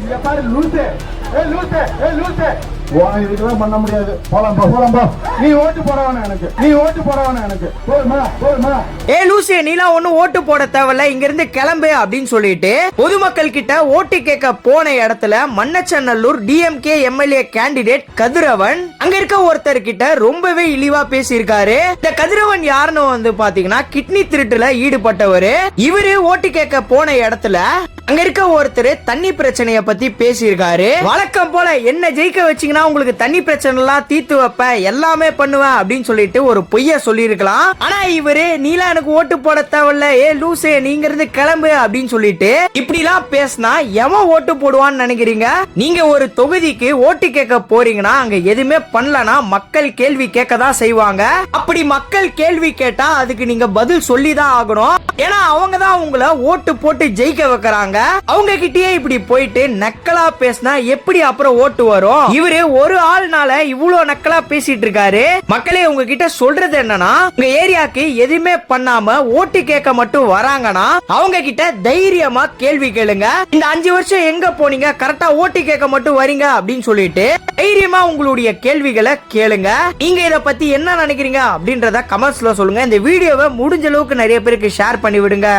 இங்க பாரு லூசு. லூசு லூசு. இதுக்கெல்லாம் பண்ண முடியாது. போலாம்பா. நீ ஓட்டு போடவான எனக்கு போதுமா. லூசு, நீலாம் ஒன்னும் ஓட்டு போட தேவையில்ல, இங்க இருந்து கிளம்பு அப்படின்னு சொல்லிட்டு பொதுமக்கள் கிட்ட ஓட்டு கேட்க போன இடத்துல மண்ணச்சநல்லூர் டிஎம்கே எம்எல்ஏ கேண்டிடேட் கதிரவன் அங்க இருக்க ஒருத்தர் கிட்ட ரொம்பவே இழிவா பேசியிருக்காரு. இந்த கதிரவன் யாருன்னு வந்து பாத்தீங்கன்னா கிட்னி திருட்டுல ஈடுபட்டவரு. இவரு ஓட்டு கேட்க போன இடத்துல அங்க இருக்க ஒருத்தர் தண்ணி பிரச்சனைய பத்தி பேசியிருக்காரு. வழக்கம் போல என்ன ஜெயிக்க வச்சீங்கன்னா உங்களுக்கு தண்ணி பிரச்சனை எல்லாம் தீர்த்து வைப்பேன், எல்லாமே பண்ணுவேன் அப்படின்னு சொல்லிட்டு ஒரு பொய்ய சொல்லிருக்கலாம். ஆனா இவரு நீலாம் எனக்கு ஓட்டு போட தேவையில்ல, லூசே நீங்க இருந்து கிளம்பு அப்படின்னு சொல்லிட்டு இப்படி எல்லாம் பேசினா எவன் ஓட்டு போடுவான்னு நினைக்கிறீங்க? நீங்க ஒரு தொகுதிக்கு ஓட்டு கேட்க போறீங்கன்னா அங்க எதுவுமே பண்ணலனா மக்கள் கேள்வி கேட்க தான் செய்வாங்க. அப்படி மக்கள் கேள்வி கேட்டா அதுக்கு நீங்க பதில் சொல்லிதான் ஆகணும். ஏன்னா அவங்க தான் உங்களை ஓட்டு போட்டு ஜெயிக்க வைக்கிறாங்க. அவங்க கிட்டயே இப்படி போயிட்டு நக்கலா பேசினா எப்படி அப்புறம் ஓட்டு வரும்? இவரு ஒரு ஆள்னால இவ்வளவு நக்கலா பேசிட்டு இருக்காரு. மக்களே உங்ககிட்ட சொல்றது என்னன்னா, உங்க ஏரியாக்கு எதுவுமே பண்ணாம ஓட்டு கேட்க மட்டும் வராங்கன்னா அவங்க கிட்ட தைரியமா கேள்வி கேளுங்க. இந்த 5 வருஷம் எங்க போனீங்க, கரெக்டா ஓட்டு கேட்க மட்டும் வரீங்க அப்படின்னு சொல்லிட்டு தைரியமா உங்களுடைய கேள்விகளை கேளுங்க. நீங்க இத பத்தி என்ன நினைக்கிறீங்க அப்படின்றத கமெண்ட்ஸ்ல சொல்லுங்க. இந்த வீடியோவை முடிஞ்ச அளவுக்கு நிறைய பேருக்கு ஷேர் பண்ணி விடுங்க.